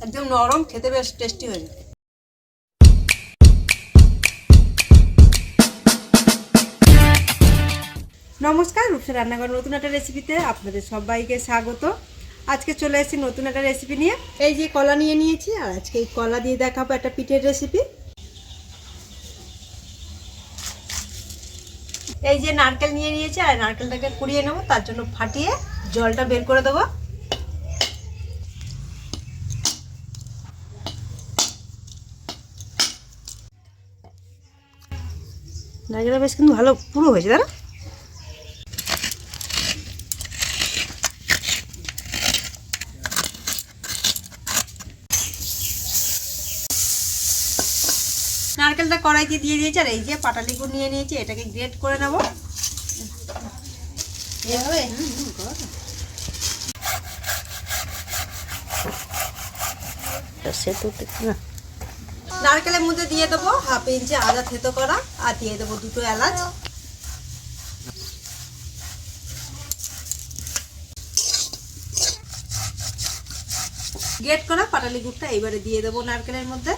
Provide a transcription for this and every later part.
একদম নরম, খেতে বেশ টেস্টি হয়েছে। নমস্কার, রূপসা রান্নাঘর নতুন একটা রেসিপিতে আপনাদের সবাইকে স্বাগত। আজকে চলে এসেছি নতুন একটা রেসিপি নিয়ে। এই যে কলা নিয়ে নিয়েছি, আর আজকে এই কলা দিয়ে দেখাবো একটা পিঠের রেসিপি। এই যে নারকেল নিয়ে নিয়েছি, আর নারকেলটাকে কুড়িয়ে নেবো, তার জন্য ফাটিয়ে জলটা বের করে দেবো। নারকেলটা বেশ কিন্তু ভালো পুরো হয়েছে, তাই না? নারকেলটা কড়াইতে দিয়ে দিয়েছি, আর এই যে পাটালি গুড় নিয়ে নিয়েছি, এটাকে গ্রেট করে নেব। নারকেলের মধ্যে দিয়ে দেবো হাফ ইঞ্চি আদা থেতো করা, আর দিয়ে দেবো 2টো এলাচ। গ্রেট করা পাটালি গুড়টা এইবারে দিয়ে দেবো নারকেলের মধ্যে।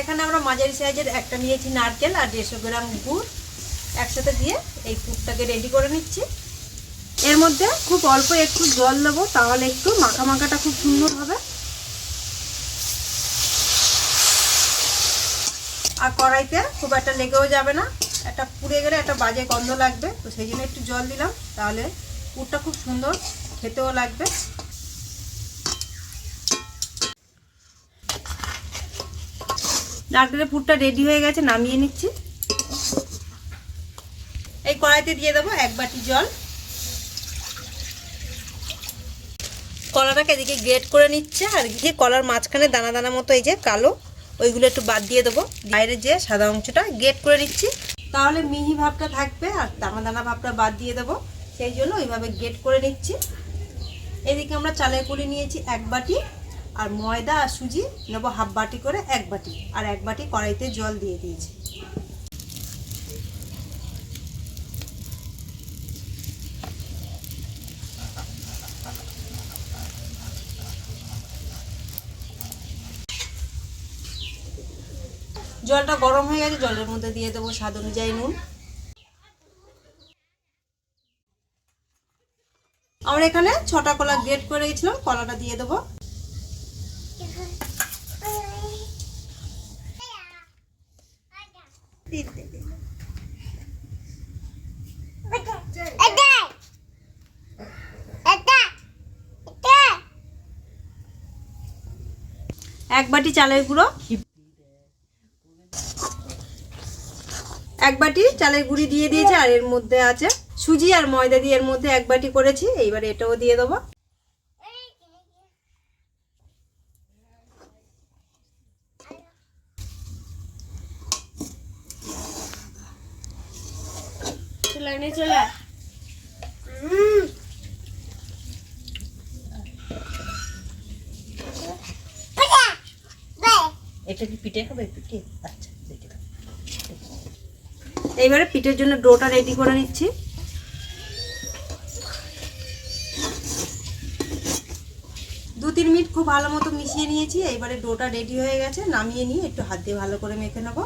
এখানে আমরা মাঝারি সাইজের একটা নিয়েছি নারকেল, আর 150 গ্রাম গুড় একসাথে দিয়ে এই পুরটাকে রেডি করে নিচ্ছি। এর মধ্যে খুব অল্প একটু জল দেবো, তাহলে একটু মাখা মাখাটা খুব সুন্দর হবে। আর কড়াইতে খুব একটা লেগেও যাবে না, একটা পুড়ে গেলে একটা বাজে গন্ধ লাগবে, তো সেই জন্য একটু জল দিলাম, তাহলে পুরটা খুব সুন্দর খেতেও লাগবে। নারকেলের পুরটা রেডি হয়ে গেছে, নামিয়ে নিচ্ছি। এই কড়াইতে দিয়ে দেবো 1 বাটি জল। কলাটাকে এদিকে গ্রেট করে নিচ্ছে, আর এদিকে কলার মাঝখানে দানা দানা মতো এই যে কালো, ওইগুলো একটু বাদ দিয়ে দেবো। বাইরের যে সাদা অংশটা গ্রেট করে নিচ্ছি, তাহলে মিহি ভাবটা থাকবে, আর দানা দানা ভাবটা বাদ দিয়ে দেবো, সেই জন্য ওইভাবে গ্রেট করে নিচ্ছি। এদিকে আমরা চালের গুঁড়ি নিয়েছি 1 বাটি, আর ময়দা আর সুজি নেবো হাফ বাটি করে 1 বাটি, আর 1 বাটি কড়াইতে জল দিয়ে দিয়েছি। জলটা গরম হয়ে গেছে, জলের মধ্যে দিয়ে দেবো স্বাদ অনুযায়ী নুন। আমরা এখানে 6টা কলা গ্রেট করে রেখেছিলাম, কলাটা দিয়ে দেবো। এক বাটি চালের গুঁড়ো, 1 বাটি চালের গুঁড়ি দিয়ে দিয়েছে, আর এর মধ্যে আছে সুজি আর ময়দা দিয়ে এর মধ্যে 1 বাটি করেছি। এইবারে এটাও দিয়ে দেবো। এটা কি পিঠে হবে? পিঠে, আচ্ছা দেখে দাও। এইবারে পিঠের জন্য ডোটা রেডি করে নিচ্ছি। দু 3 মিনিট খুব ভালো মতো মিশিয়ে নিয়েছি। এইবারে ডোটা রেডি হয়ে গেছে, নামিয়ে নিয়ে একটু হাত দিয়ে ভালো করে মেখে নেব।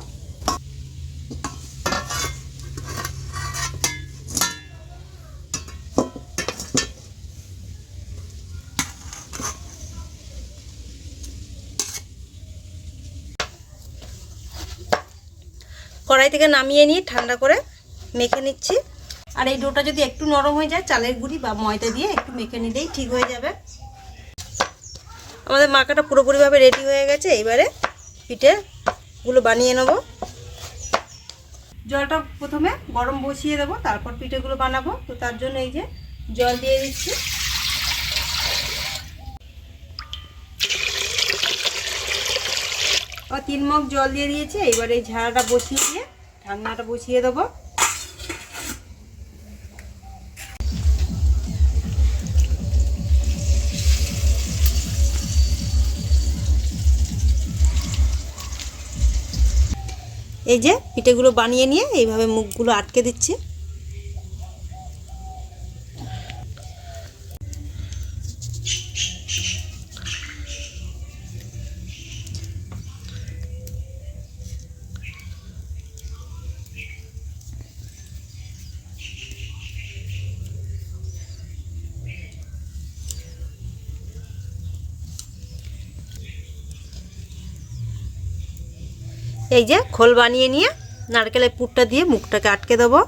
কড়াই থেকে নামিয়ে নিয়ে ঠান্ডা করে মেখে নিচ্ছি। আর এই ডোটা যদি একটু নরম হয়ে যায়, চালের গুঁড়ি বা ময়দা দিয়ে একটু মেখে নিলেই ঠিক হয়ে যাবে। আমাদের মাখাটা পুরোপুরিভাবে রেডি হয়ে গেছে। এবারে পিঠেগুলো বানিয়ে নেব। জলটা প্রথমে গরম বসিয়ে দেবো, তারপর পিঠেগুলো বানাবো। তো তার জন্য এই যে জল দিয়ে দিচ্ছি। আর 3 মগ জল দিয়ে দিয়েছি। এবারে এই ঝাড়াটা বসিয়ে দিয়ে ঢাকনাটা বসিয়ে দেবো। এই যে পিঠেগুলো বানিয়ে নিয়ে এইভাবে মুখগুলো আটকে দিচ্ছি। এই যে খোল বানিয়ে নিয়ে নারকেলের পুরটা দিয়ে মুখটাকে আটকে দেবো।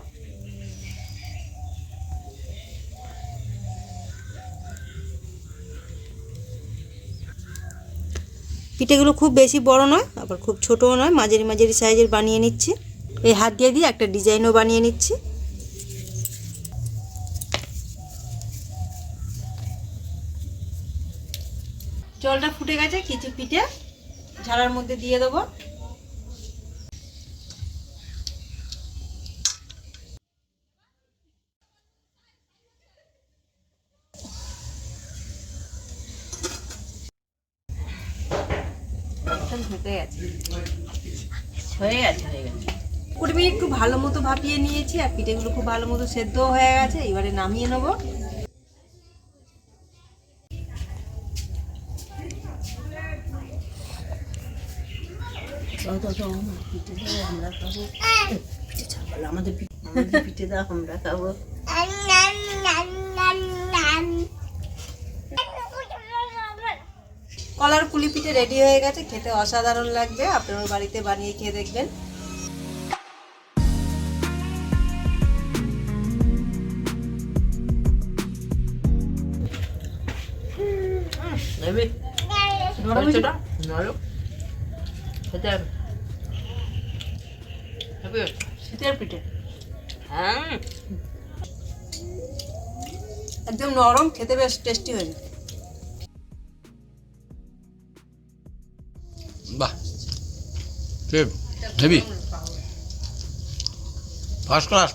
পিঠেগুলো খুব বেশি বড় নয়, আবার খুব ছোটও নয়, মাঝারি মাঝারি সাইজের বানিয়ে নিচ্ছি। এই হাত দিয়ে দিয়ে একটা ডিজাইনও বানিয়ে নিচ্ছি। জলটা ফুটে গেছে, কিছু পিঠে ঝাড়ার মধ্যে দিয়ে দেবো। হয়ে গেছে 20 মিনিট একটু ভালো মতো ভাপিয়ে নিয়েছি, আর পিঠেগুলো খুব ভালো মতো সেদ্ধ হয়ে গেছে। এবারে নামিয়ে নেবো। আমাদের পিঠে দাও, আমরা খাবো। কলার পুলি পিঠে রেডি হয়ে গেছে, খেতে অসাধারণ লাগবে। আপনারা বাড়িতে বানিয়ে খেয়ে দেখবেন। শীতের পিঠে একদম নরম, খেতে বেশ টেস্টি হয়েছে। বাহ, হেভি, ফার্স্ট ক্লাস।